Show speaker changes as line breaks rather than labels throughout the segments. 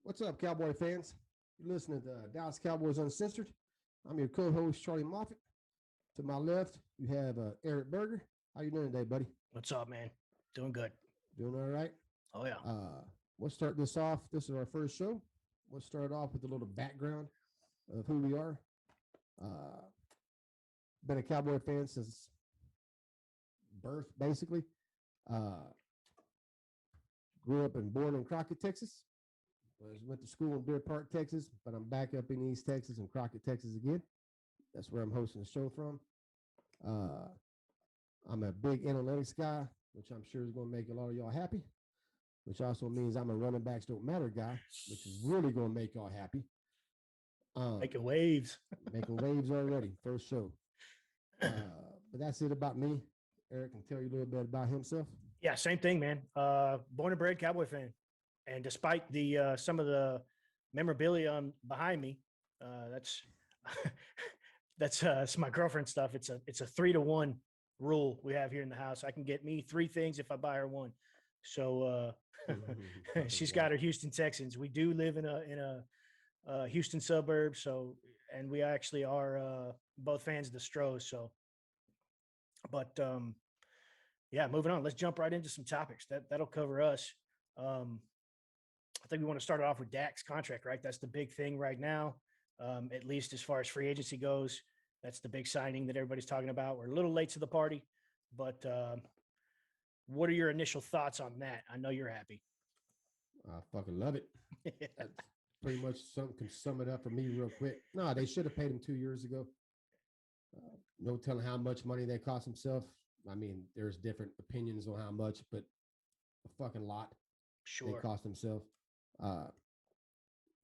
What's up, Cowboy fans? You're listening to Dallas Cowboys Uncensored. I'm your co-host, Charlie Moffitt. To my left, you have Eric Berger. How you doing today, buddy?
What's up, man? Doing good.
Doing all right?
Oh, yeah.
Let's start this off. This is our first show. We'll start off with a little background of who we are. Been a Cowboy fan since birth, basically. Grew up and born in Crockett, Texas. Went to school in Deer Park, Texas, but I'm back up in East Texas and Crockett, Texas again. That's where I'm hosting the show from. I'm a big analytics guy, which I'm sure is going to make a lot of y'all happy, which also means I'm a running backs don't matter guy, which is really going to make y'all happy.
Making waves.
Making waves already. First show. But that's it about me. Eric can tell you a little bit about himself.
Yeah, same thing, man. Born and bred Cowboy fan. And despite the some of the memorabilia behind me, that's my girlfriend's stuff. It's a 3-to-1 rule we have here in the house. I can get me 3 things if I buy her 1. So she's got her Houston Texans. We do live in a Houston suburb, and we actually are both fans of the Stros. So, but yeah, moving on. Let's jump right into some topics that'll cover us. I think we want to start it off with Dak's contract, right? That's the big thing right now, at least as far as free agency goes. That's the big signing that everybody's talking about. We're a little late to the party, but what are your initial thoughts on that? I know you're happy.
I fucking love it. That's pretty much something can sum it up for me real quick. No, they should have paid him 2 years ago. No telling how much money they cost himself. I mean, there's different opinions on how much, but a fucking lot.
Sure.
They cost himself.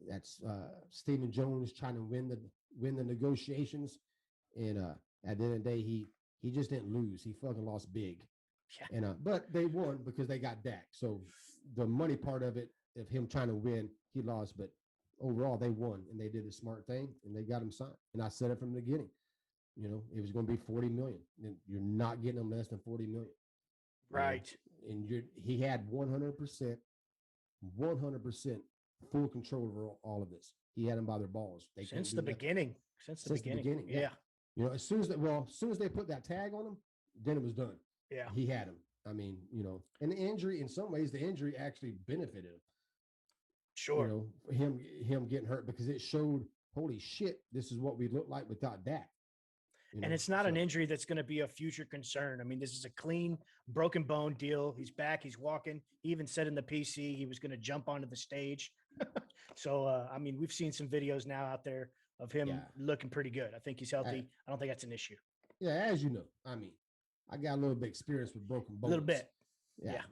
That's Stephen Jones trying to win the negotiations, and at the end of the day, he just didn't lose. He fucking lost big. Yeah. And but they won because they got Dak. So the money part of it, of him trying to win, he lost. But overall, they won, and they did the smart thing, and they got him signed. And I said it from the beginning. You know, it was going to be $40 million. And you're not getting them less than $40 million.
Right.
And he had 100% full control over all of this. He had them by their balls.
Since the beginning.
Yeah. You know, as soon as they put that tag on him, then it was done.
Yeah.
He had him. I mean, you know, and the injury, in some ways, the injury actually benefited him.
Sure.
You know, him getting hurt, because it showed, holy shit, this is what we look like without Dak.
You know? And it's not an injury that's going to be a future concern. I mean, this is a clean, broken bone deal. He's back. He's walking. He even said in the PC he was going to jump onto the stage. So, I mean, we've seen some videos now out there of him looking pretty good. I think he's healthy. I don't think that's an issue.
Yeah, as you know, I mean, I got a little bit of experience with broken bones.
A little bit. Yeah.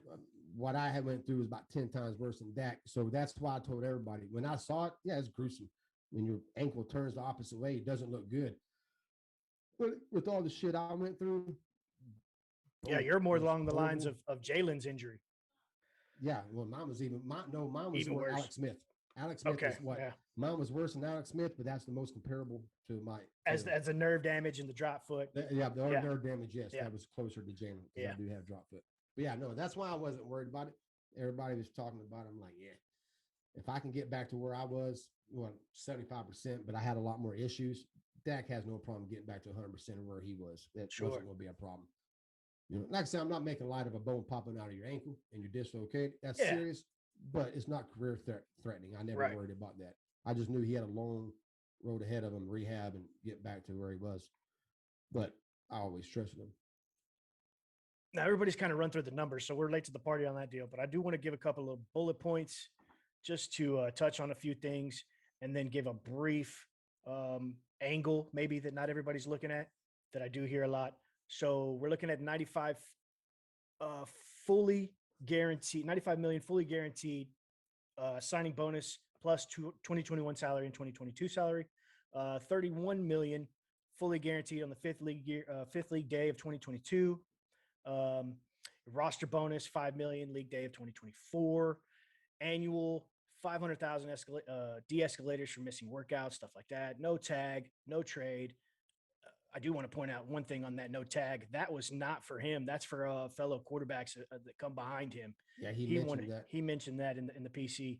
What I had went through was about 10 times worse than Dak. So that's why I told everybody when I saw it, it's gruesome. When your ankle turns the opposite way, it doesn't look good. But with all the shit I went through.
You're more along the lines of Jalen's injury.
Yeah. Well, mine was
even worse.
Alex Smith. Alex Smith is what? Yeah. Mine was worse than Alex Smith, but that's the most comparable to my.
As a nerve damage in the drop foot.
The nerve damage, yes. Yeah. That was closer to Jalen. Yeah. I do have drop foot. But yeah, no, that's why I wasn't worried about it. Everybody was talking about it. I'm like, yeah, if I can get back to where I was, 75%, but I had a lot more issues. Dak has no problem getting back to 100% of where he was. That wasn't going to be a problem. You know, like I said, I'm not making light of a bone popping out of your ankle and you're dislocated. That's serious, but it's not career threatening. I never worried about that. I just knew he had a long road ahead of him, rehab, and get back to where he was. But I always trusted him.
Now, everybody's kind of run through the numbers, so we're late to the party on that deal. But I do want to give a couple of bullet points just to touch on a few things and then give a brief angle maybe that not everybody's looking at that I do hear a lot. So we're looking at 95 fully guaranteed, 95 million fully guaranteed signing bonus plus 2021 salary and 2022 salary, 31 million fully guaranteed on the fifth league day of 2022. Roster bonus 5 million league day of 2024. Annual 500,000 de-escalators for missing workouts, stuff like that. No tag, no trade. I do want to point out one thing on that no tag. That was not for him. That's for fellow quarterbacks that come behind him.
Yeah, he mentioned that.
He mentioned that in the PC.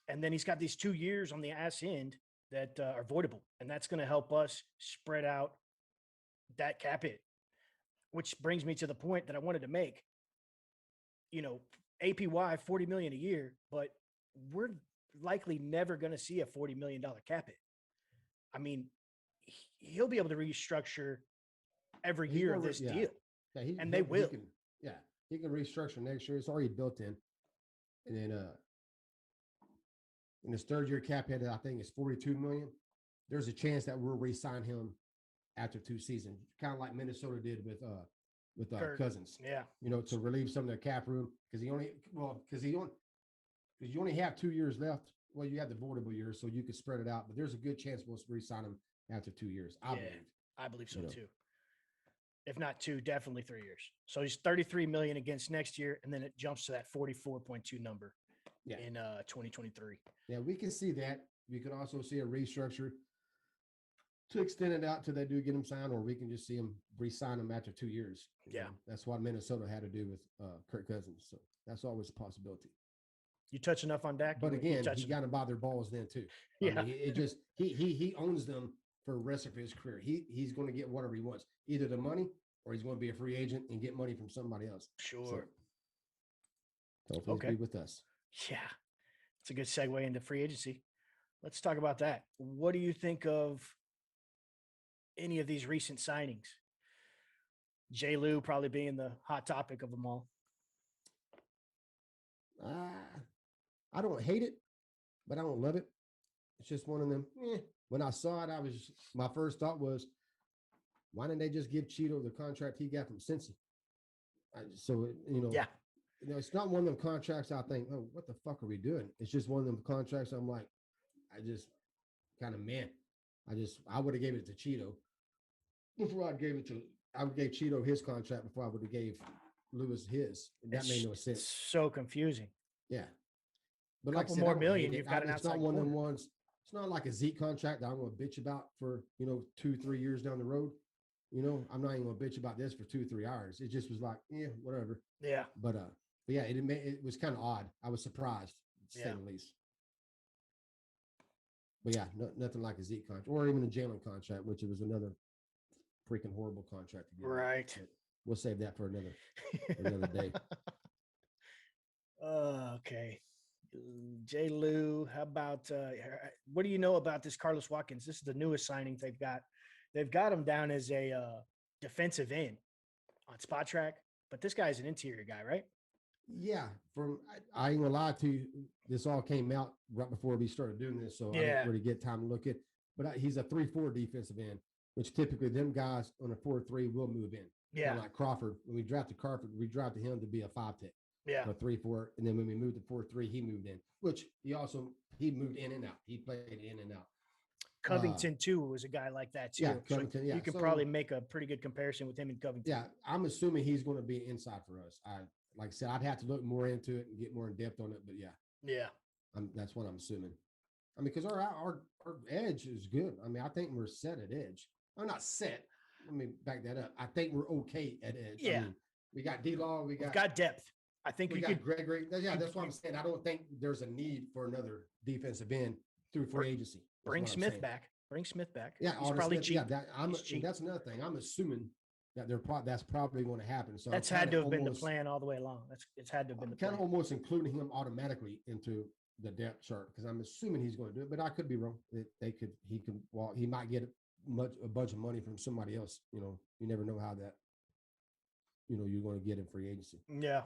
And then he's got these 2 years on the ass end that are voidable. And that's going to help us spread out that cap hit, which brings me to the point that I wanted to make. APY, $40 million a year, but we're likely never going to see a $40 million cap hit. I mean, he'll be able to restructure every year of this deal.
Yeah,
and they will.
He can restructure next year. It's already built in. And then in his third year cap hit, I think it's $42 million. There's a chance that we'll re-sign him after 2 seasons, kind of like Minnesota did with Cousins.
Yeah.
To relieve some of their cap room because you only have 2 years left. Well, you have the voidable years, so you could spread it out. But there's a good chance we'll re-sign him after 2 years.
I believe so too. If not 2, definitely 3 years. So he's $33 million against next year, and then it jumps to that 44.2 number in 2023.
Yeah, we can see that. We could also see a restructure to extend it out till they do get him signed, or we can just see him re-sign him after 2 years.
Yeah,
that's what Minnesota had to do with Kirk Cousins. So that's always a possibility.
You touch enough on Dak,
but again, he got to buy their balls then too.
Yeah,
he owns them for the rest of his career. He's going to get whatever he wants, either the money or he's going to be a free agent and get money from somebody else.
Sure.
So hopefully he'll be with us.
Yeah, it's a good segue into free agency. Let's talk about that. What do you think of any of these recent signings? J. Lou probably being the hot topic of them all.
I don't hate it, but I don't love it. It's just one of them. When I saw it, my first thought was, why didn't they just give Cheeto the contract he got from Cincy? It's not one of them contracts I think, oh, what the fuck are we doing? It's just one of them contracts I'm like, I just kind of I would have gave it to Cheeto before I gave Cheeto his contract before I would have gave Lewis his. And that made no sense.
It's so confusing.
Yeah. But
a couple more million, you've got an outside.
It's not one of them ones. It's not like a Zeke contract that I'm going to bitch about for, 2-3 years down the road. I'm not even going to bitch about this for 2-3 hours. It just was like, whatever.
Yeah.
But yeah, it was kind of odd. I was surprised, to say the least. But yeah, nothing like a Zeke contract or even a Jalen contract, which it was another freaking horrible contract to get.
Right.
But we'll save that for another day.
Okay. J. Lou, how about what do you know about this Carlos Watkins? This is the newest signing they've got. They've got him down as a defensive end on Spot Track, but this guy's an interior guy, right?
Yeah. I ain't gonna lie to you. This all came out right before we started doing this, so I didn't really get time to look at. But he's a 3-4 defensive end, which typically them guys on a 4-3 will move in.
Yeah.
Like Crawford, when we drafted Crawford, we drafted him to be a 5-tech.
Yeah.
A 3-4, and then when we moved to 4-3, he moved in, which he moved in and out. He played in and out.
Covington too was a guy like that too.
Yeah, Covington.
So you could probably make a pretty good comparison with him and Covington.
Yeah, I'm assuming he's going to be inside for us. Like I said, I'd have to look more into it and get more in depth on it, but yeah. That's what I'm assuming. I mean, because our edge is good. I mean, I think we're set at edge. I'm not set. Let me back that up. I think we're okay at edge.
Yeah.
I mean, we got D-Law. We've got
depth. I think
we got Gregory. Yeah, that's what I'm saying. I don't think there's a need for another defensive end through free agency.
Bring Smith back.
Yeah,
he's probably cheap.
Yeah, cheap. That's another thing. I'm assuming that that's probably going to happen. So
that's had to have been the plan all the way along. It's had to have been the plan.
Kind of almost including him automatically into the depth chart because I'm assuming he's going to do it, but I could be wrong. He might get a bunch of money from somebody else. You never know how that. You're going to get in free agency.
Yeah.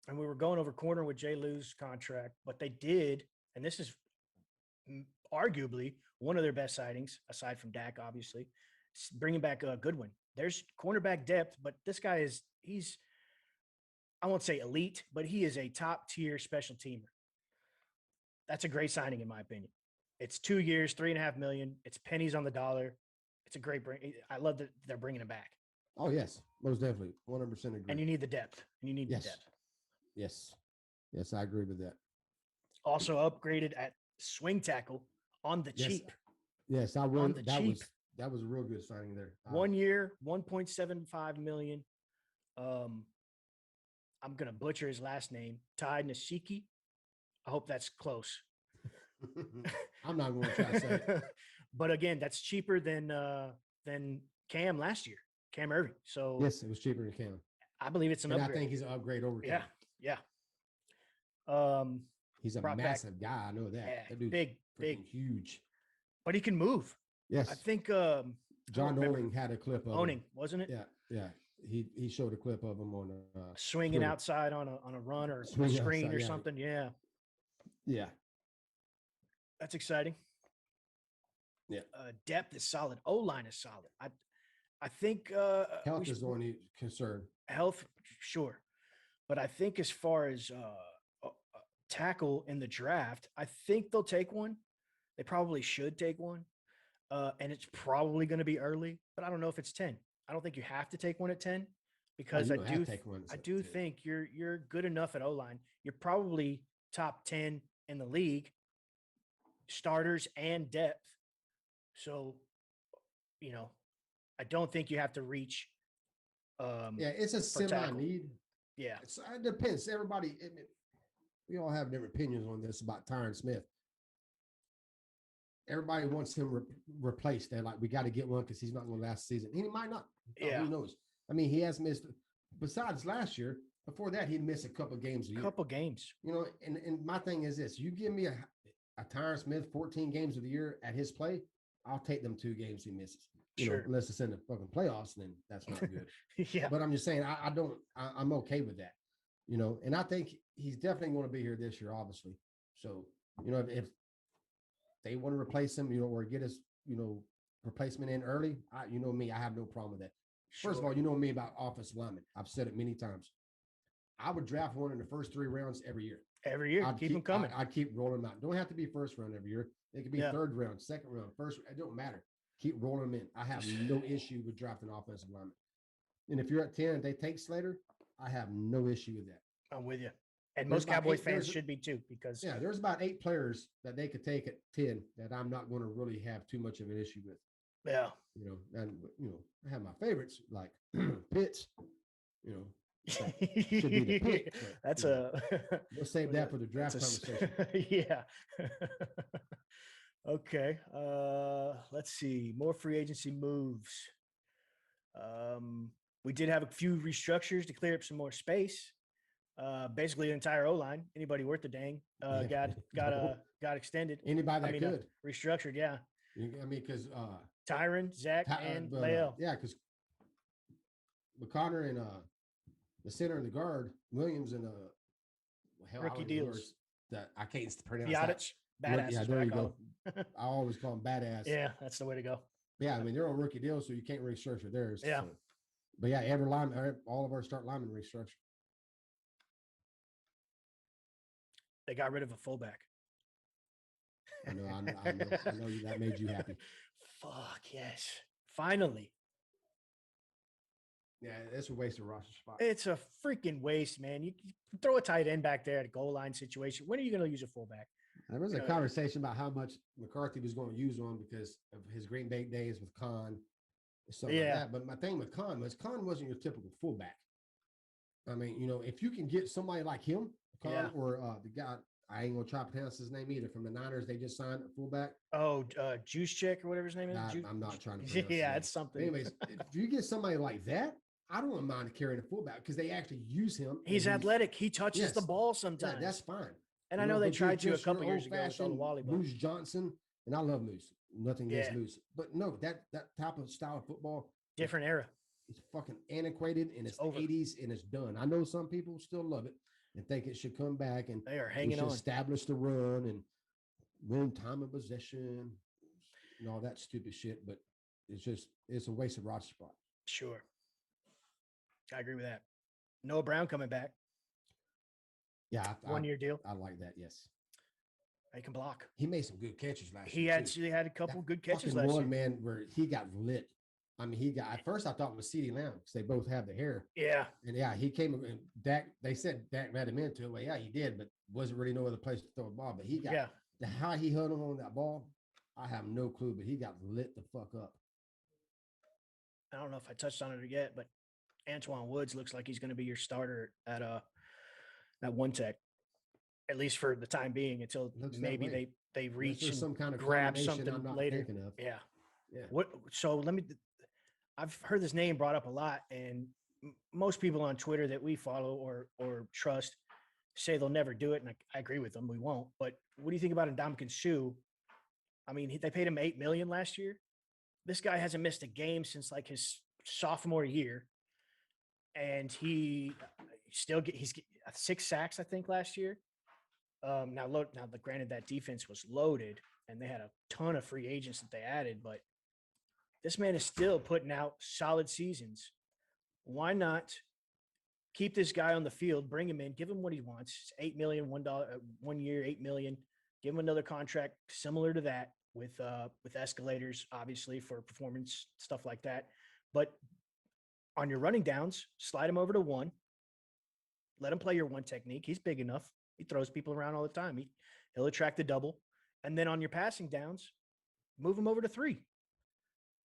And we were going over corner with J. Lou's contract, but they did, and this is arguably one of their best sightings, aside from Dak, obviously, bringing back Goodwin. There's cornerback depth, but this guy he's I won't say elite, but he is a top tier special teamer. That's a great signing, in my opinion. It's 2 years, $3.5 million. It's pennies on the dollar. It's a great bring. I love that they're bringing him back.
Oh yes, most definitely, 100% agree.
And you need the depth. The depth.
Yes, I agree with that.
Also upgraded at swing tackle on the cheap.
Yes, I will. That was a real good signing there.
1 year, $1.75 million. I'm gonna butcher his last name. Tai Nishiki. I hope that's close.
I'm not going to try to say it.
But again, that's cheaper than Cam last year, Cam Irving. So
Yes, it was cheaper than Cam.
I believe it's an
and
upgrade.
I think he's an upgrade over Cam.
Yeah.
He's a massive guy. I know that.
Yeah,
That dude's
big,
huge.
But he can move.
Yes.
I think
John Owning had a clip of
Owning, wasn't it?
Yeah. He showed a clip of him on
swinging
Twitter.
outside on a run or a
Swinging
screen
outside,
or
yeah.
something. Yeah.
Yeah.
That's exciting.
Yeah.
Depth is solid. O-line is solid. I think
health is the only concern.
Health, sure. But I think as far as tackle in the draft, I think they'll take one. They probably should take one. And it's probably going to be early, but I don't know if it's 10. I don't think you have to take one at 10 because I do think you're good enough at O-line. You're probably top 10 in the league, starters and depth. So, I don't think you have to reach.
It's a semi-need.
Yeah.
It depends. Everybody, we all have different opinions on this about Tyron Smith. Everybody wants him replaced. They're like, we got to get one because he's not going to last season. And he might not.
Yeah.
Who knows? I mean, he has missed, besides last year, before that, he'd missed a couple games a year. And my thing is this. You give me a Tyron Smith 14 games of the year at his play, I'll take them 2 games he misses. Unless it's in the fucking playoffs, then that's not good.
Yeah.
But I'm just saying, I'm okay with that. And I think he's definitely going to be here this year, obviously. So, if they want to replace him, or get his, replacement in early, me, I have no problem with that.
Sure.
First of all, you know me about offensive linemen. I've said it many times. I would draft one in the first 3 rounds every year.
I'd keep them coming.
I'd keep rolling them out. Don't have to be first round every year. It could be 3rd round, 2nd round, first. It don't matter. Keep rolling them in. I have no issue with drafting offensive linemen. And if you're at 10 and they take Slater, I have no issue with that.
I'm with you. And most Cowboy fans should be too, because
there's about 8 players that they could take at 10 that I'm not going to really have too much of an issue with.
Yeah.
I have my favorites like Pitts, should be the pick. But,
that's
we'll save that for the draft conversation.
Yeah. Okay. Let's see. More free agency moves. We did have a few restructures to clear up some more space. Basically the entire O-line. Anybody worth a dang got extended.
Anybody that could
restructured. Yeah.
Because
Tyron, Zach, and Lael.
Because McConnor and the center and the guard, Williams and
rookie deals
that I can't pronounce.
Yadich, badass.
Yeah, there you go. I always call them badass.
Yeah, that's the way to go.
Yeah, they're on rookie deals, so you can't restructure theirs.
Yeah.
So. But yeah, every lineman, all of our start linemen restructured.
They got rid of a fullback.
I know that made you happy.
Fuck yes. Finally.
Yeah, it's a waste of roster spot.
It's a freaking waste, man. You throw a tight end back there at a goal line situation. When are you going to use a fullback?
There was a conversation about how much McCarthy was going to use on because of his Green Bay days with Khan and stuff like that. But my thing with Khan wasn't your typical fullback. I mean, if you can get somebody like him, Khan, or the guy, I ain't going to try to pronounce his name either, from the Niners, they just signed a fullback.
Oh, Juice Check or whatever his name is?
I'm not trying to pronounce
it's something.
Anyways, if you get somebody like that, I don't mind carrying a fullback because they actually use him.
He's athletic. He touches the ball sometimes.
Yeah, that's fine.
And I know they tried to a couple years ago with Wally.
Moose Johnson, and I love Moose. Nothing against Moose. But no, that type of style of football.
Different era.
It's fucking antiquated and it's over. 80s and it's done. I know some people still love it and think it should come back and
they are hanging on.
Establish the run and win time of possession and all that stupid shit. But it's a waste of roster spot.
Sure. I agree with that. Noah Brown coming back.
Yeah.
1-year deal.
I like that. Yes.
He can block.
He made some good catches last year.
He actually had a couple good catches last year.
One, man, where he got lit. I mean, at first I thought it was CeeDee Lamb because they both have the hair.
Yeah.
And he came and Dak, they said Dak ran him into it. Well, yeah, he did, but wasn't really no other place to throw the ball. But he got how he held him on that ball, I have no clue, but he got lit the fuck up.
I don't know if I touched on it yet, but Antoine Woods looks like he's going to be your starter at one tech. at least for the time being, until maybe they reach and
some kind of
grab something
I'm not
later.
thinking of.
Yeah.
Yeah.
So I've heard this name brought up a lot, and most people on Twitter that we follow or trust say they'll never do it, and I agree with them. We won't. But what do you think about Ndamukong Suh? I mean, they paid him $8 million last year. This guy hasn't missed a game since like his sophomore year, and he's got 6 sacks, I think, last year. Now, granted, that defense was loaded, and they had a ton of free agents that they added, but this man is still putting out solid seasons. Why not keep this guy on the field, bring him in, give him what he wants? It's $8 million, $1 year, $8 million. Give him another contract similar to that with escalators, obviously, for performance, stuff like that. But on your running downs, slide him over to 1. Let him play your 1 technique. He's big enough. He throws people around all the time. He'll attract the double. And then on your passing downs, move him over to 3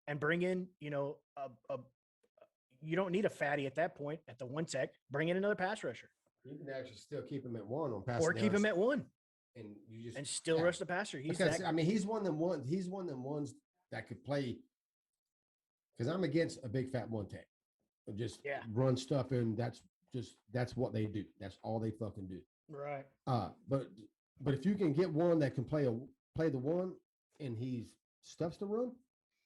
and bring in, you don't need a fatty at that point at the 1 tech. Bring in another pass rusher.
You can actually still keep him at 1 on passing
or keep him at 1
and you just
still rush the passer. He's
one of them ones that could play, because I'm against a big fat 1 tech. Just run stuff in. That's what they do. That's all they fucking do.
Right.
But if you can get one that can play the 1 and he's stuffs the run,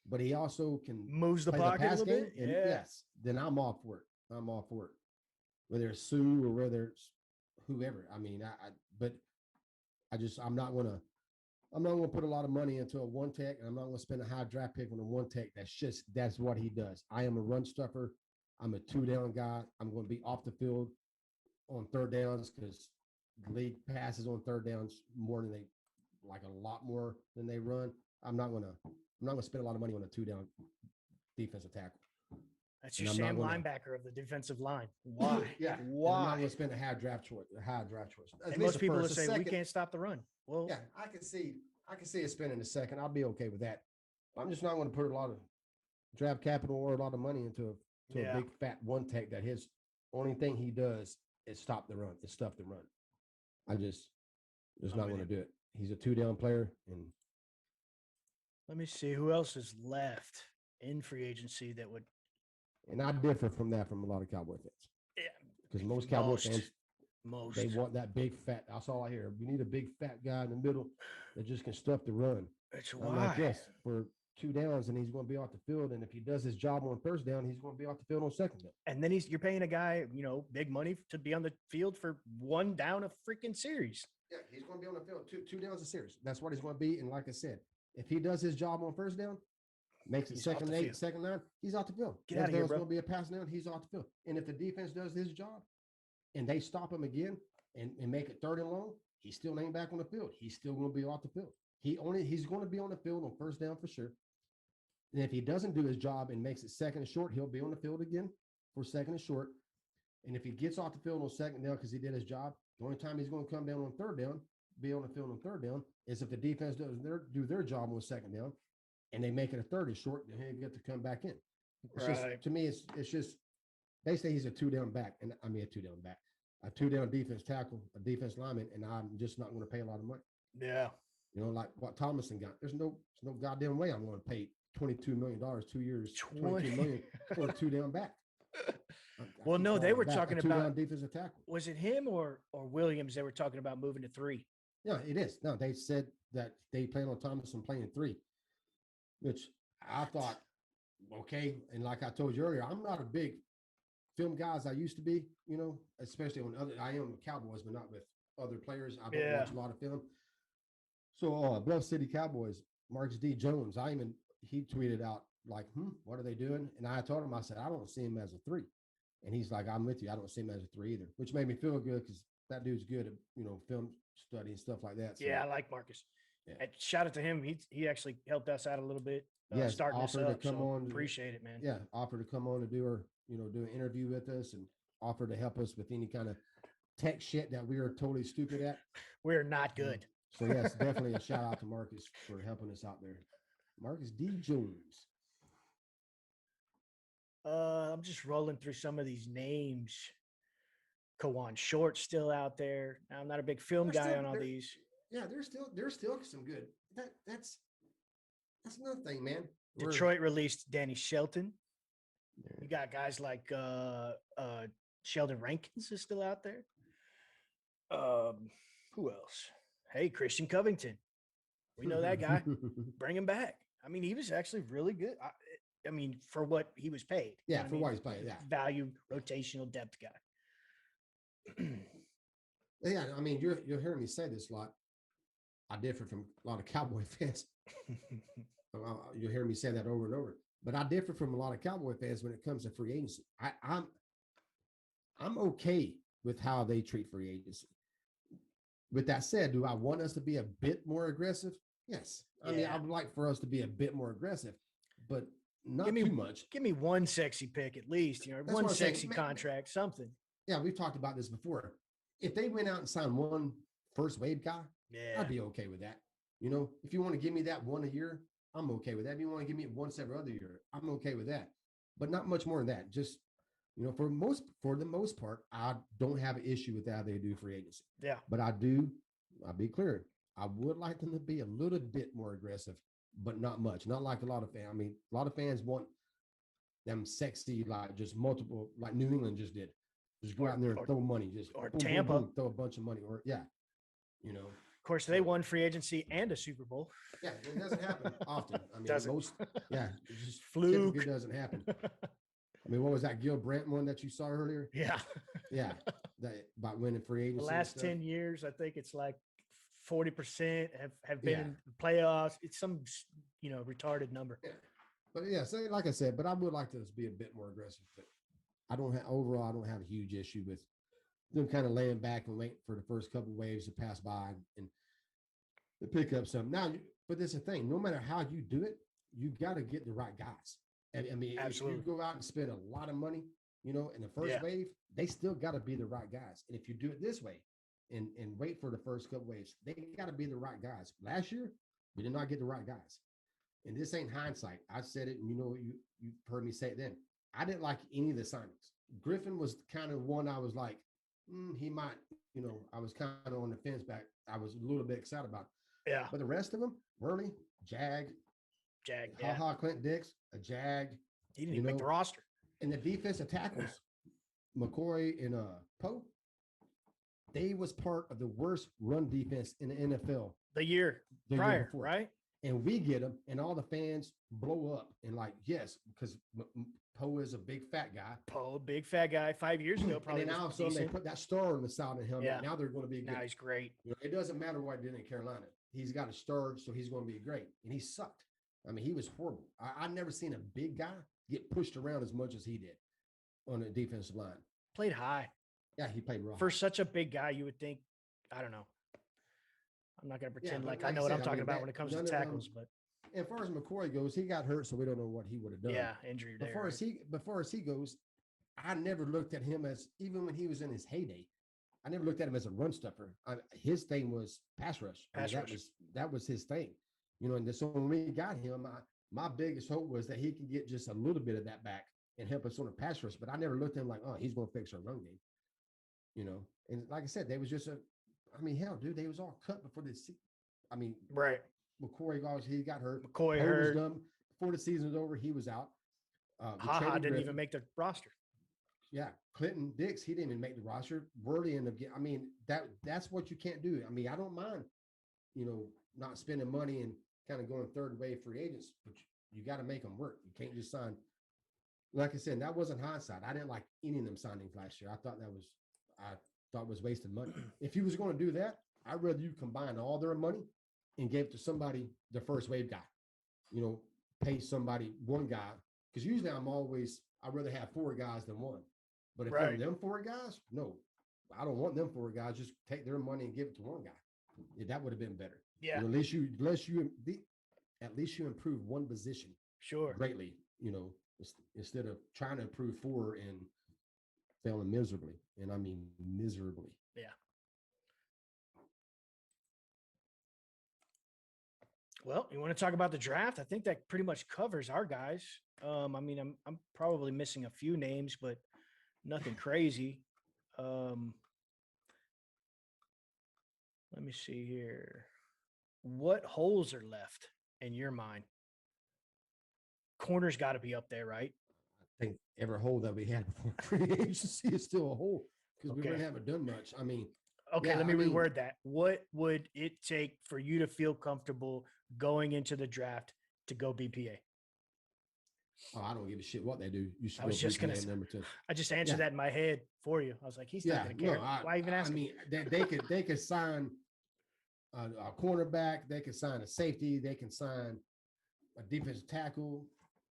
but he also can
moves the pocket a little bit.
Yes, then I'm all for it. Whether it's Sue or whether it's whoever. I mean, I'm not gonna put a lot of money into a 1 tech, and I'm not gonna spend a high draft pick on a 1 tech. That's what he does. I am a run stuffer. I'm a 2-down guy. I'm going to be off the field on 3rd downs because the league passes on 3rd downs more than a lot more than they run. I'm not going to spend a lot of money on a 2-down defensive tackle.
That's your Sam linebacker of the defensive line. Why?
Why? I'm not going to spend a high draft choice.
And most people will say we can't stop the run. Well,
yeah, I can see it spending a second. I'll be okay with that. I'm just not going to put a lot of draft capital or a lot of money into a big fat 1 tech that his only thing he does is stop the run. It's stuff the run. I just not going to do it. He's a 2-down player. And
let me see who else is left in free agency that would.
And I differ from that from a lot of Cowboy fans. Yeah, because most Cowboy fans, they want that big fat. That's all I hear. We need a big fat guy in the middle that just can stuff the run.
That's
why. I'm like, yes, for 2 downs, and he's going to be off the field. And if he does his job on 1st down, he's going to be off the field on 2nd down.
And then you're paying a guy, big money to be on the field for 1 down a freaking series.
Yeah, he's going to be on the field 2 downs a series. That's what he's going to be. And like I said, if he does his job on 1st down, makes it 2nd and 8, 2nd 9, he's off the field.
Get out of here, bro.
It's going to be a pass down. He's off the field. And if the defense does his job and they stop him again and make it 3rd and long, he still ain't back on the field. He's still going to be off the field. He's going to be on the field on 1st down for sure. And if he doesn't do his job and makes it 2nd and short, he'll be on the field again for 2nd and short. And if he gets off the field on 2nd down because he did his job, the only time he's going to come down on 3rd down, be on the field on 3rd down, is if the defense do their job on 2nd down and they make it a 3rd and short, then he'll get to come back in. To me, it's just basically he's a 2-down back. And I mean, a 2-down back, a 2-down defense tackle, a defense lineman, and I'm just not going to pay a lot of money.
Yeah.
Like what Thomason got. There's no goddamn way I'm going to pay $22 million, 2 years, $22 million for a 2-down back.
Well, no, they were talking about
defensive tackle.
Was it him or Williams? They were talking about moving to 3.
Yeah, it is. No, they said that they plan on Thomason playing 3, which I thought, okay. And like I told you earlier, I'm not a big film guy as I used to be, especially on I am with Cowboys, but not with other players. I don't watch a lot of film. So Bluff City Cowboys, Marcus D. Jones, he tweeted out like, what are they doing? And I told him, I said, I don't see him as a 3. And he's like, I'm with you. I don't see him as a 3 either, which made me feel good because that dude's good at, film study and stuff like that. So,
yeah, I like Marcus. Yeah. And shout out to him. He actually helped us out a little bit. Starting us up. To come on. Appreciate it, man.
Yeah, offered to come on to do an interview with us and offered to help us with any kind of tech shit that we are totally stupid at.
We're not good.
So yes, definitely a shout out to Marcus for helping us out there. Marcus D. Jones.
I'm just rolling through some of these names. Kawan Short still out there. Now, I'm not a big film guy on all these.
Yeah, there's still some good. That's another thing, man.
Detroit released Danny Shelton. You got guys like Sheldon Rankins is still out there. Who else? Hey, Christian Covington. We know that guy. Bring him back. I mean, he was actually really good. I mean, for what he was paid.
Yeah, for what he's paid. Yeah.
Value, rotational depth guy.
Yeah, I mean, you're hearing me say this a lot. I differ from a lot of Cowboy fans. You'll hear me say that over and over. But I differ from a lot of Cowboy fans when it comes to free agency. I'm okay with how they treat free agency. With that said, do I want us to be a bit more aggressive? Yes. I mean, I would like for us to be a bit more aggressive, but not too much.
Give me one sexy pick at least, one sexy contract, something.
Yeah, we've talked about this before. If they went out and signed one first wave guy, I'd be okay with that. If you want to give me that one a year, I'm okay with that. If you want to give me it once every other year, I'm okay with that. But not much more than that. Just, for the most part, I don't have an issue with how they do free agency.
Yeah.
But I'll be clear. I would like them to be a little bit more aggressive, but not much. Not like a lot of fans. I mean, a lot of fans want them sexy, like just multiple, like New England just did. Just go out there and throw money.
Or
boom,
Tampa.
boom, boom, throw a bunch of money. Or
Of course, they won free agency and a Super Bowl.
Yeah, it doesn't happen often. I mean, it just
fluke.
It doesn't happen. I mean, what was that Gil Brandt one that you saw earlier?
Yeah.
Yeah. About winning free agency.
The last 10 years, I think it's like 40% have been in the playoffs. It's some, retarded number.
Yeah. But yeah, so like I said, but I would like to be a bit more aggressive. But I don't have a huge issue with them kind of laying back and waiting for the first couple of waves to pass by and to pick up some. Now, but there's a thing. No matter how you do it, you got to get the right guys. I mean,
absolutely.
If you go out and spend a lot of money, in the first wave, they still got to be the right guys. And if you do it this way and wait for the first couple waves, they got to be the right guys. Last year, we did not get the right guys. And this ain't hindsight. I said it, and you heard me say it then. I didn't like any of the signings. Griffin was kind of one I was like, he might, I was kind of on the fence back. I was a little bit excited about it.
Yeah.
But the rest of them, Worley, Jag, Clint Dix, a Jag.
He didn't even make the roster.
And the defensive tackles, McCoy and Poe, they was part of the worst run defense in the NFL.
The year prior, right?
And we get them, and all the fans blow up and like, yes, because Poe is a big fat guy.
Poe, big fat guy. 5 years ago, probably.
And then all of a sudden they put that star on the side of him.
Yeah.
Now they're going to be good.
Now he's great.
It doesn't matter what he did in Carolina. He's got a star, so he's going to be great. And he sucked. I mean, he was horrible. I've never seen a big guy get pushed around as much as he did on the defensive line.
Played high.
Yeah, he played raw.
For such a big guy, you would think, I don't know. I'm not going to pretend like I know what I'm talking about when it comes to tackles, but.
As far as McCoy goes, he got hurt, so we don't know what he would have done.
Yeah, injury there.
Before he goes, I never looked at him as, even when he was in his heyday, I never looked at him as a run stuffer. His thing was pass rush. That was his thing. And so when we got him, my biggest hope was that he could get just a little bit of that back and help us on the pass rush. But I never looked at him like, oh, he's going to fix our run game. And like I said, they was just hell, dude, they was all cut before the season.
Right.
McCoy he got hurt.
McCoy hurt.
Was done. Before the season was over, he was out.
Didn't even make the roster.
Yeah, Clinton Dix, he didn't even make the roster. Worley ended up getting. That's what you can't do. I don't mind, not spending money and kind of going third wave free agents, but you got to make them work. You can't just sign. Like I said, that wasn't hindsight. I didn't like any of them signings last year. I thought was wasted money. If he was going to do that, I'd rather you combine all their money and gave it to somebody, the first wave guy, pay somebody one guy. Because usually I'd rather have four guys than one. But if they're them four guys, no, I don't want them four guys. Just take their money and give it to one guy. Yeah, that would have been better.
Yeah.
At least you improve one position.
Sure.
Greatly, instead of trying to improve four and failing miserably. And I mean miserably.
Yeah. Well, you want to talk about the draft? I think that pretty much covers our guys. I'm probably missing a few names, but nothing crazy. Let me see here. What holes are left in your mind? Corner's got to be up there, right?
I think every hole that we had before free agency is still a hole because we really haven't done much. I mean,
okay, let me reword that. What would it take for you to feel comfortable going into the draft to go BPA?
Oh, I don't give a shit what they do. You should
I was just going to
number 2.
I just answered that in my head for you. I was like, he's not going to care. Why even ask him?
I mean, they could sign a cornerback. They could sign a safety. They can sign a defensive tackle,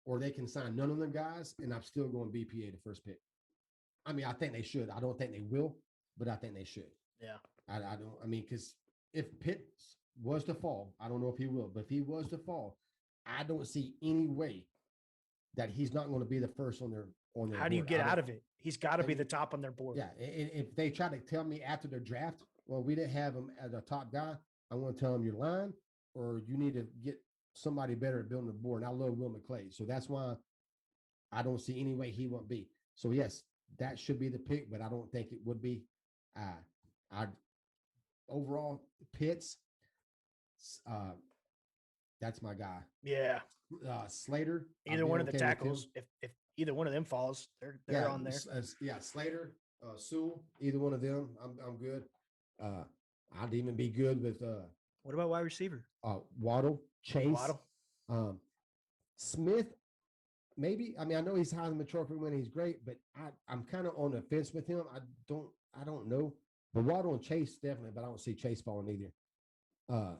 or they can sign none of them guys, and I'm still going BPA the first pick. I mean, I think they should. I don't think they will, but I think they should.
Yeah.
I don't. I mean, because if Pitts was to fall, I don't know if he will, but if he was to fall, I don't see any way that he's not going to be the first on their
How do you get out of it? He's got to be the top on their board.
Yeah. And if they try to tell me after their draft, well, we didn't have him as a top guy, I'm going to tell them you're lying, or you need to get somebody better at building the board. And I love Will McClay. So that's why I don't see any way he won't be. So yes, that should be the pick, but I don't think it would be. I overall Pitts, that's my guy.
Yeah.
Slater.
Either one of the tackles, if either one of them falls, they're on there.
Slater, Sewell, either one of them, I'm good. I'd even be good with
what about wide receiver?
Waddle, Chase, Smith. Maybe. I mean, I know he's Heisman Trophy winner. He's great, but I'm kind of on the fence with him. I don't know. But Waddle and Chase definitely, but I don't see Chase falling either.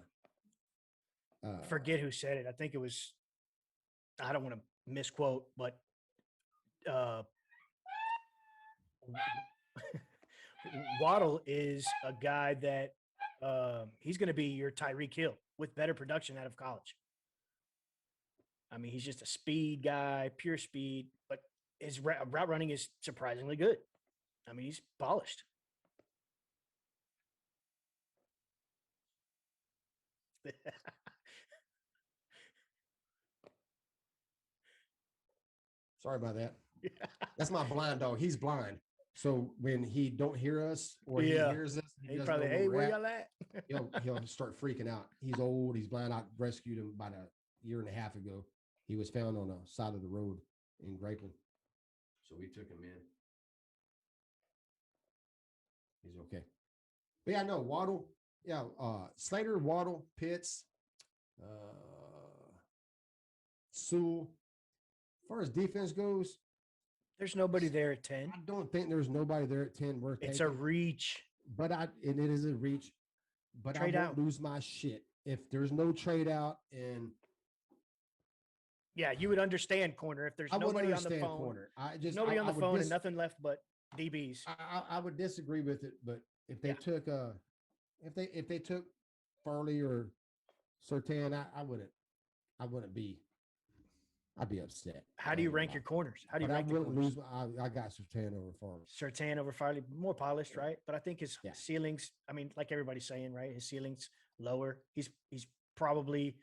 Forget who said it. I think it was. I don't want to misquote, but Waddle is a guy that he's going to be your Tyreek Hill with better production out of college. I mean, he's just a speed guy, pure speed, but his route running is surprisingly good. I mean, he's polished.
Sorry about that. That's my blind dog. He's blind. So when he don't hear us or he hears us,
he probably, hey, where y'all at?
he'll start freaking out. He's old. He's blind. I rescued him about a year and a half ago. He was found on the side of the road in Grapeland. So we took him in. He's okay. But yeah, no, Waddle. Yeah, Slater, Waddle, Pitts, Sewell. As far as defense goes,
there's nobody there at 10.
I don't think there's nobody there at 10 worth
It's
taking.
a reach.
But it is a reach. But I won't lose my shit if there's no trade out. And
yeah, you would understand corner if there's nobody on the phone.
Corner.
Nobody on the phone and nothing left but DBs.
I would disagree with it, but if they took if they took Farley or Surtain, I'd be upset.
How do you rank your corners? How do you rank your corners?
I got Surtain over Farley.
Surtain over Farley, more polished, right? But I think his ceilings, I mean, like everybody's saying, right? His ceilings lower. He's probably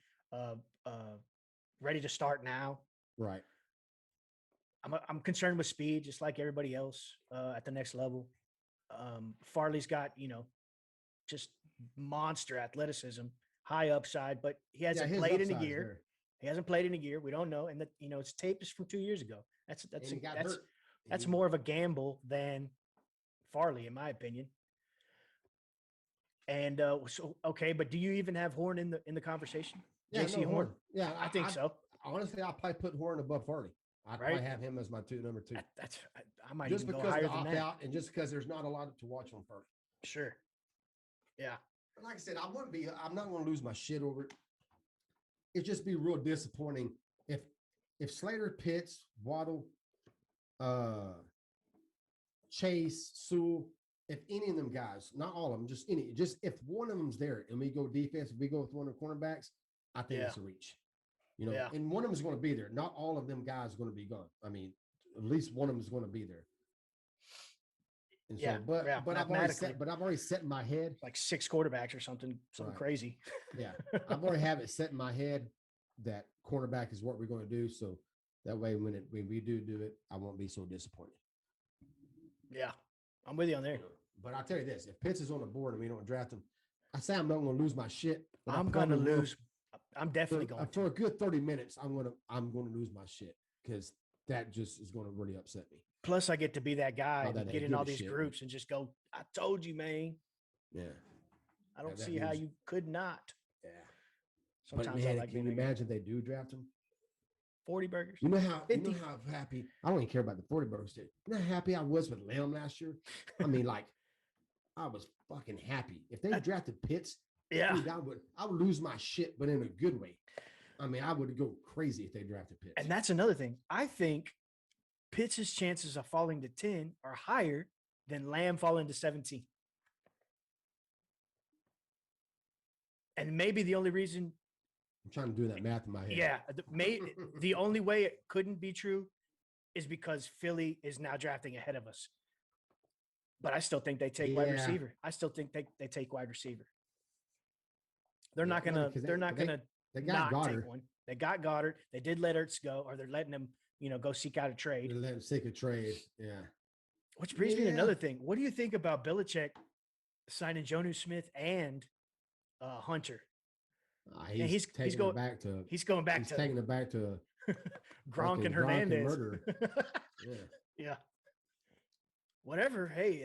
ready to start now.
Right.
I'm concerned with speed, just like everybody else at the next level. Farley's got, just monster athleticism, high upside, but he hasn't played in a year. There. He hasn't played in a year. We don't know. And that, his tape is from 2 years ago. That's more of a gamble than Farley, in my opinion. And okay, but do you even have Horn in the conversation?
Yeah,
JC Horn.
Yeah,
I think so.
Honestly, I'll probably put Horn above Farley. I'd probably have him as my number 2.
I might just even go higher than that.
Out and just because there's not a lot to watch on Farley.
Sure. Yeah.
Like I said, I'm not going to lose my shit over it. It'd just be real disappointing if Slater, Pitts, Waddle, Chase, Sewell, if any of them guys, not all of them, just if one of them's there and we go defense, if we go with one of the cornerbacks, I think it's a reach. And one of them is going to be there. Not all of them guys are going to be gone. I mean, at least one of them is going to be there. And so, but I've already set in my head
like 6 quarterbacks or something crazy.
Yeah, I've already have it set in my head that cornerback is what we're going to do. So that way, when we do it, I won't be so disappointed.
Yeah, I'm with you on there.
But I'll tell you this: if Pitts is on the board and we don't draft him, I say I'm not going to lose my shit.
I'm going to lose. I'm definitely going
for a good 30 minutes. I'm going to lose my shit because that just is going to really upset me.
Plus, I get to be that guy that get in all these groups and just go, "I told you, man."
Yeah.
I don't see how you could not.
Yeah.
Sometimes
man,
I like.
Can you imagine they do draft him?
40 burgers.
You know how happy I don't even care about the 40 burgers. You know how happy I was with Lamb last year? I mean, like, I was fucking happy. If they drafted Pitts, dude, I would lose my shit, but in a good way. I mean, I would go crazy if they drafted Pitts.
And that's another thing. I think Pitts' chances of falling to 10 are higher than Lamb falling to 17. And maybe the only reason
I'm trying to do that math in my head.
Yeah. The only way it couldn't be true is because Philly is now drafting ahead of us. But I still think they take wide receiver. I still think they take wide receiver. They're not gonna
they got Goddard.
Take one. They got Goddard. They did let Ertz go, or they're letting him, go seek out a trade.
They're letting him seek a trade. Yeah.
Which brings me to another thing. What do you think about Belichick signing Jonnu Smith and Hunter?
He's going back to
Gronk and Hernandez. Yeah. Whatever. Hey,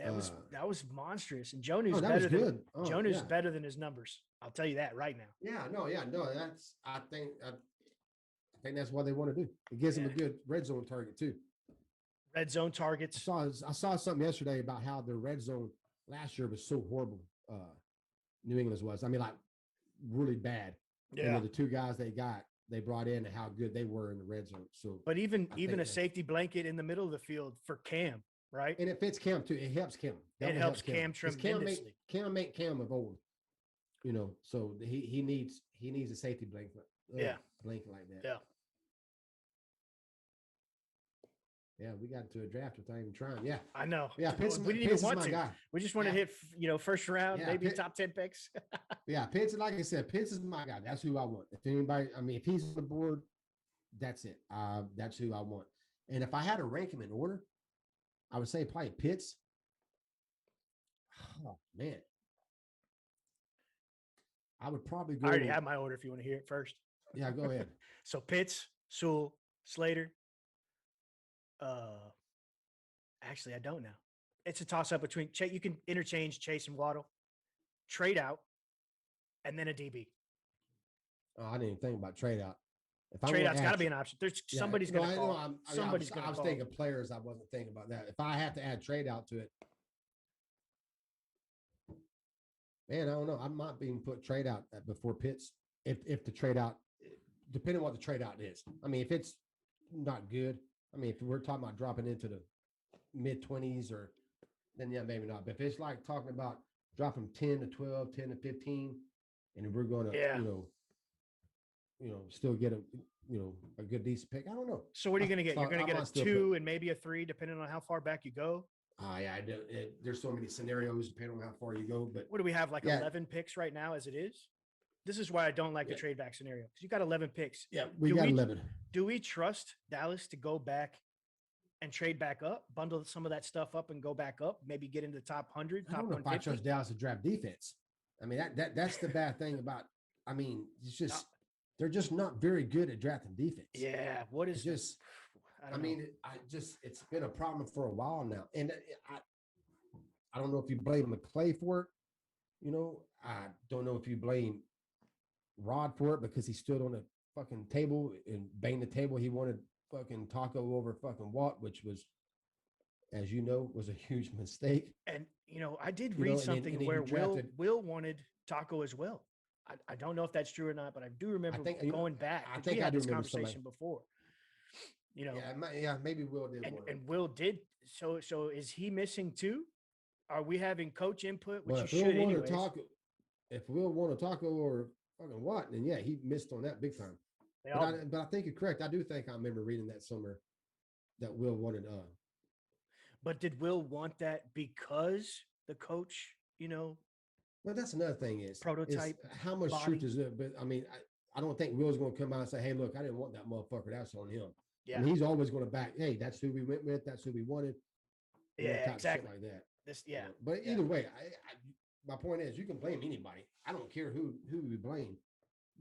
that was monstrous. And Jonnu's better than his numbers. I'll tell you that right now.
No. I think that's what they want to do. It gives them a good red zone target too.
Red zone targets.
I saw something yesterday about how the red zone last year was so horrible. New England's was. I mean, like, really bad.
Yeah.
And the two guys they brought in and how good they were in the red zone. So,
but even a safety blanket in the middle of the field for Cam, right?
And it fits Cam too. It helps Cam.
It helps Cam tremendously.
Cam make Cam of old. So he needs a safety blanket. Blanket like that.
Yeah.
Yeah, we got into a draft without even trying. Yeah,
I know.
Yeah, Pitts,
we didn't even want to.
Guy.
We just want to hit, first round, maybe top 10 picks.
Yeah, Pitts, like I said, Pitts is my guy. That's who I want. If he's on the board, that's it. That's who I want. And if I had to rank him in order, I would say probably Pitts. Oh man, I would probably go.
I already have my order. If you want to hear it first.
Yeah, go ahead.
So Pitts, Sewell, Slater. Actually, I don't know. It's a toss up between you can interchange Chase and Waddle, trade out, and then a DB.
Oh, I didn't even think about trade out.
Trade out's got to be an option. There's somebody's going to call. Somebody's going to call.
I was thinking players. I wasn't thinking about that. If I have to add trade out to it, man, I don't know. I might be put trade out before Pitts. If the trade out, depending on what the trade out is. I mean, if it's not good. I mean, if we're talking about dropping into the mid-20s then maybe not. But if it's like talking about dropping 10 to 12, 10 to 15, and we're going to, still get a good decent pick. I don't know.
So what are you going to get? You're going to get a 2 and maybe a 3, depending on how far back you go.
Yeah, there's so many scenarios depending on how far you go. But
what do we have? Like 11 picks right now, as it is. This is why I don't like the trade back scenario, because you got 11 picks.
Yeah, we got 11.
Do we trust Dallas to go back and trade back up, bundle some of that stuff up and go back up, maybe get into the top 100, top 150?
I trust Dallas to draft defense. I mean, that's the bad thing about, it's just, they're just not very good at drafting defense.
Yeah. What is
just, it's been a problem for a while now. And I don't know if you blame McClay for it. I don't know if you blame Rod for it because he stood on the fucking table and banged the table. He wanted fucking Taco over fucking Watt, which was, as you know, was a huge mistake.
And I did read something where Will wanted Taco as well. I don't know if that's true or not, but I do remember going back. I think we had this conversation before.
Maybe Will did.
And Will did. So is he missing too? Are we having coach input, which you should anyways?
If Will wanted Taco or fucking Watt, then he missed on that big time. But I think you're correct. I do think I remember reading that somewhere that Will wanted.
But did Will want that because the coach,
Well, that's another thing is
prototype.
How much truth is it? But I don't think Will's going to come out and say, "Hey, look, I didn't want that motherfucker. That's on him." Yeah, he's always going to back. Hey, that's who we went with. That's who we wanted.
Yeah, exactly.
Like that. But either way, my point is, you can blame anybody. I don't care who we blame,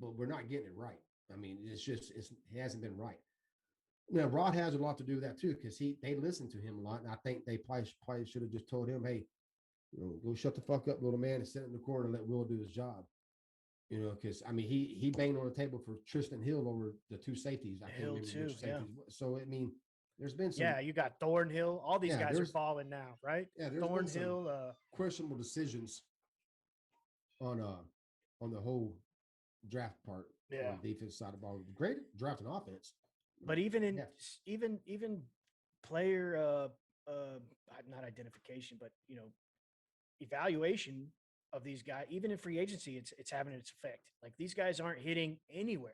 but we're not getting it right. I mean, it hasn't been right. Now, Rod has a lot to do with that too, because they listen to him a lot, and I think they probably should have just told him, hey, go shut the fuck up, little man, and sit in the corner and let Will do his job. Because I mean, he banged on the table for Tristan Hill over the two safeties. I can't remember which safeties. So I mean, there's been some.
Yeah, you got Thornhill. All these guys are balling now, right?
Yeah, there's
Thornhill.
Questionable decisions on the whole draft part.
Yeah,
on the defense side of the ball. Great draft and offense.
But even player not identification, but evaluation of these guys, even in free agency, it's having its effect. Like these guys aren't hitting anywhere.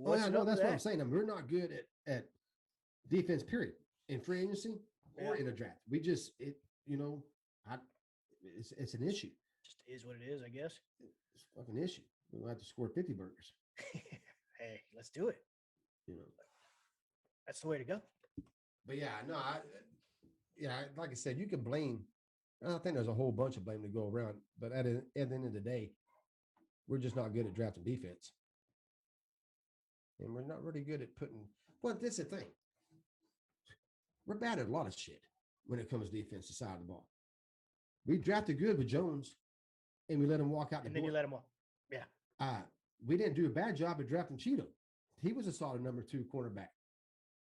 That's what I'm saying. I mean, we're not good at defense, period, in free agency or in a draft. We just it's an issue.
Just is what it is, I guess.
It's a fucking issue. We'll have to score 50 burgers.
Hey, let's do it. That's the way to go.
But like I said, you can blame. I think there's a whole bunch of blame to go around, but at the end of the day, we're just not good at drafting defense, and we're not really good at putting. Well, this is the thing. We're bad at a lot of shit when it comes to defensive side of the ball. We drafted good with Jones, and we let him walk out the door.
And then you let him walk. Yeah.
We didn't do a bad job at drafting Cheeto. He was a solid number 2 cornerback,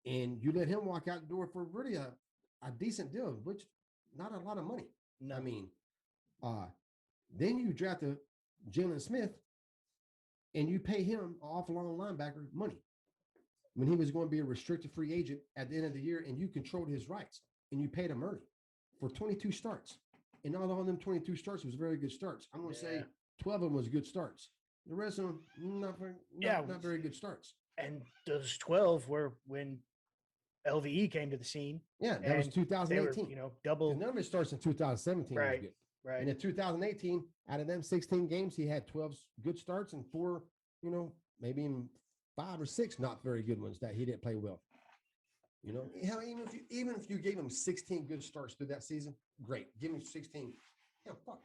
and you let him walk out the door for really a decent deal, which not a lot of money.
No.
I mean, then you drafted Jalen Smith, and you pay him off long linebacker money when he was going to be a restricted free agent at the end of the year, and you controlled his rights, and you paid him early for 22 starts. And not all of them 22 starts was very good starts. I'm going to say 12 of them was good starts. The rest of them, not very good starts.
And those 12 were when LVE came to the scene.
Yeah, that was 2018.
Were, double.
The number starts in 2017.
Right.
Was good.
Right.
And in 2018, out of them 16 games, he had 12 good starts and 4, maybe even 5 or 6 not very good ones that he didn't play well. Even if you gave him 16 good starts through that season, great. Give him 16.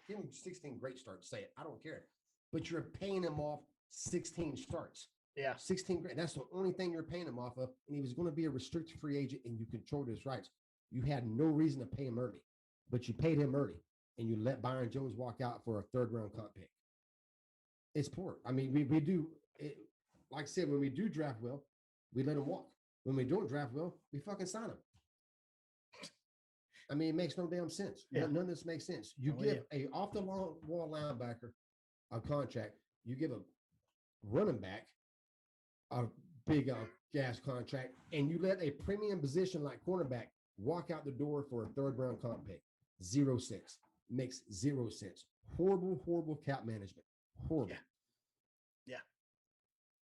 Give him 16 great starts. Say it. I don't care. But you're paying him off 16 starts.
Yeah.
16 great. That's the only thing you're paying him off of. And he was going to be a restricted free agent, and you controlled his rights. You had no reason to pay him early, but you paid him early, and you let Byron Jones walk out for a 3rd-round comp pick. It's poor. I mean, we do it. Like I said, when we do draft well, we let him walk. When we don't draft well, we fucking sign him. I mean, it makes no damn sense. Yeah. None of this makes sense. You give a off-the-wall linebacker a contract. You give a running back a big gas contract, and you let a premium position like cornerback walk out the door for a 3rd-round comp pick. 0 cents. Makes 0 sense. Horrible cap management. Horrible.
Yeah.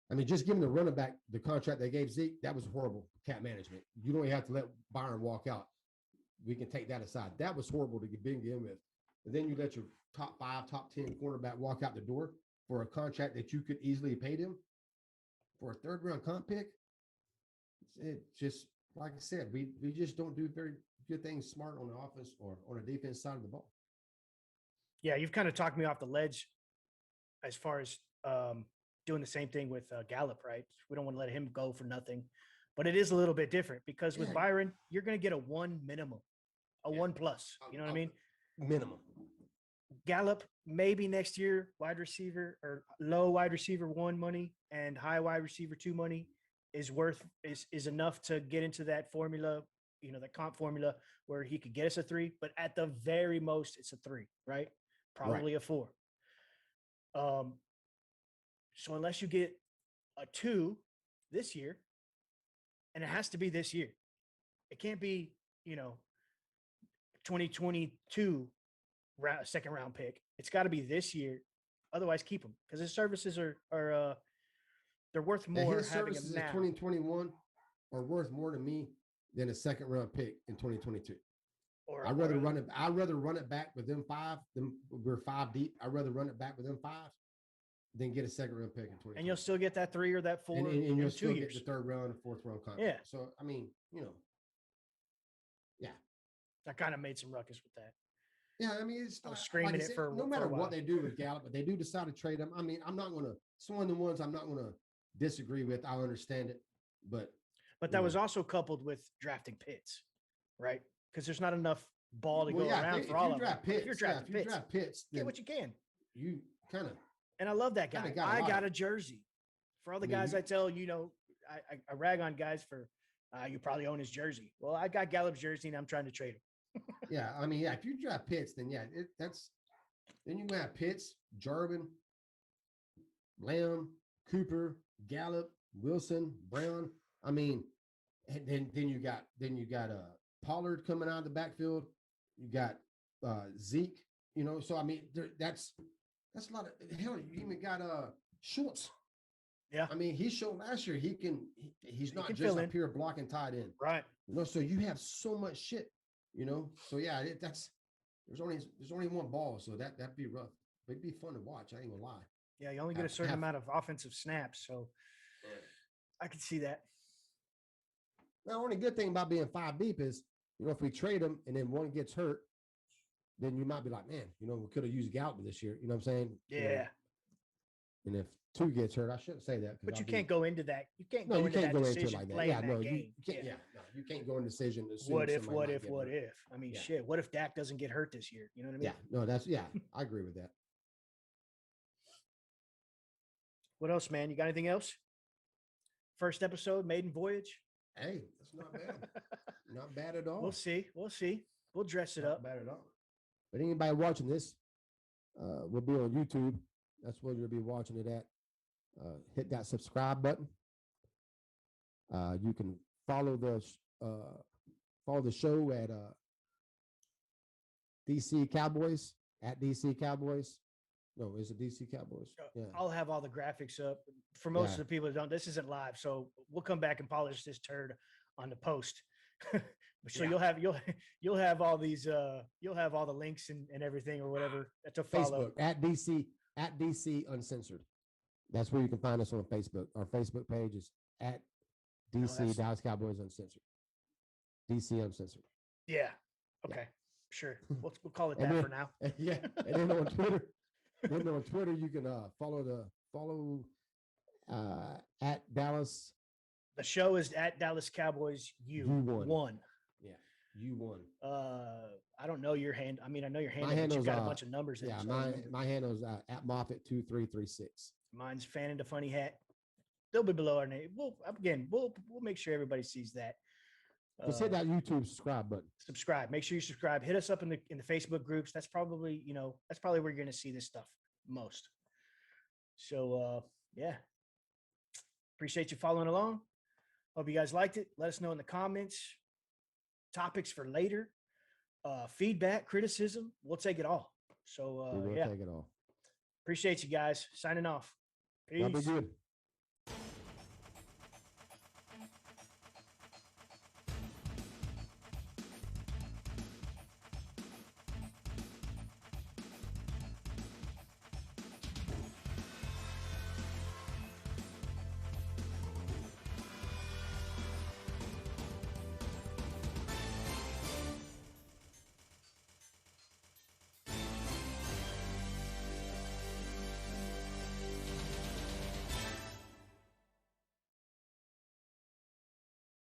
I mean, just giving the running back the contract they gave Zeke, that was horrible cap management. You don't even have to let Byron walk out. We can take that aside. That was horrible to begin with. And then you let your top 5, top 10 cornerback walk out the door for a contract that you could easily pay them for a 3rd-round comp pick. It just, like I said, we just don't do very good things smart on the offense or on the defense side of the ball.
Yeah, you've kind of talked me off the ledge as far as doing the same thing with Gallup, right? We don't want to let him go for nothing. But it is a little bit different because with Byron, you're going to get a 1 minimum, a 1+. You know what I mean?
Minimum.
Gallup, maybe next year, wide receiver or low wide receiver 1 money and high wide receiver 2 money is enough to get into that formula, the comp formula where he could get us a 3, but at the very most, it's a 3, right? Probably a 4. So unless you get a 2 this year, and it has to be this year, it can't be, 2022 second round pick. It's got to be this year. Otherwise, keep him because his services are they're worth more.
His services in 2021 are worth more to me than a 2nd round pick in 2022. I'd rather run it back with them 5. We're 5 deep. I'd rather run it back with them 5 than get a 2nd round pick in 2020.
And you'll still get that 3 or that 4
and you'll still
2 years.
Get the 3rd round and 4th round contract.
Yeah.
So I mean, yeah.
I kind of made some ruckus with that.
Yeah, I mean, it's
I was screaming
like I
it
said,
for
no matter
a while.
what they do with Gallup, but they do decide to trade him. I mean, I'm not gonna. It's one of the ones I'm not gonna disagree with. I understand it, but
that was also coupled with drafting Pitts, right? Because there's not enough ball to go around for all of them. If you're drafting
Pitts,
get what you can.
You kind of.
And I love that guy. I got a jersey. For all the guys I tell, I rag on guys for you probably own his jersey. Well, I got Gallup's jersey and I'm trying to trade him.
Yeah, I mean, if you draft Pitts, then then you have Pitts, Jarvin, Lamb, Cooper, Gallup, Wilson, Brown. I mean, and then you got Pollard coming out of the backfield. You got Zeke. So I mean, that's a lot of hell. You even got Schultz.
Yeah,
I mean, he showed last year he's not just a pure blocking tight end,
right?
So you have so much shit, So yeah, there's only one ball, so that'd be rough. But it'd be fun to watch. I ain't gonna lie.
Yeah, you only get a certain amount of offensive snaps, so I can see that.
The only good thing about being 5 deep is, if we trade them and then one gets hurt, then you might be like, man, we could have used Gallup this year. You know what I'm saying?
Yeah.
And if 2 gets hurt, I shouldn't say that.
But you can't go into that. You can't go into it like that. Yeah, no, you can't. Yeah, no,
you can't go in decision.
What if? I mean, shit. What if Dak doesn't get hurt this year? You know what I mean?
Yeah, no, I agree with that.
What else, man? You got anything else? First episode, maiden voyage.
Hey, that's not bad. Not bad at all.
We'll see. We'll dress it up.
Not bad at all. But anybody watching this, we'll be on YouTube. That's where you'll be watching it at. Hit that subscribe button. You can follow the show at DC Cowboys at DC Cowboys. No, is it DC Cowboys?
Yeah. I'll have all the graphics up for most of the people that don't. This isn't live, so we'll come back and polish this turd on the post. So you'll have all these you'll have all the links and everything or whatever to follow.
Facebook at DC Uncensored. That's where you can find us on Facebook. Our Facebook page is at DC Dallas Cowboys Uncensored. DC Uncensored.
Yeah. Okay. Yeah. Sure. We'll call it that for now.
Yeah. And then on Twitter, you can follow at Dallas.
The show is at Dallas Cowboys U1.
Yeah. U1.
I don't know your hand. I mean, I know your handle, but you've got a bunch of numbers in it.
Yeah, my handle is at Moffett2336.
Mine's Fan in the Funny Hat. They'll be below our name. We'll make sure everybody sees that.
Just hit that YouTube subscribe button.
Subscribe. Make sure you subscribe. Hit us up in the Facebook groups. That's probably where you're going to see this stuff most. So yeah. Appreciate you following along. Hope you guys liked it. Let us know in the comments. Topics for later. Feedback, criticism. We'll take it all. So
we'll take it all.
Appreciate you guys. Signing off. Peace.
That'll be good.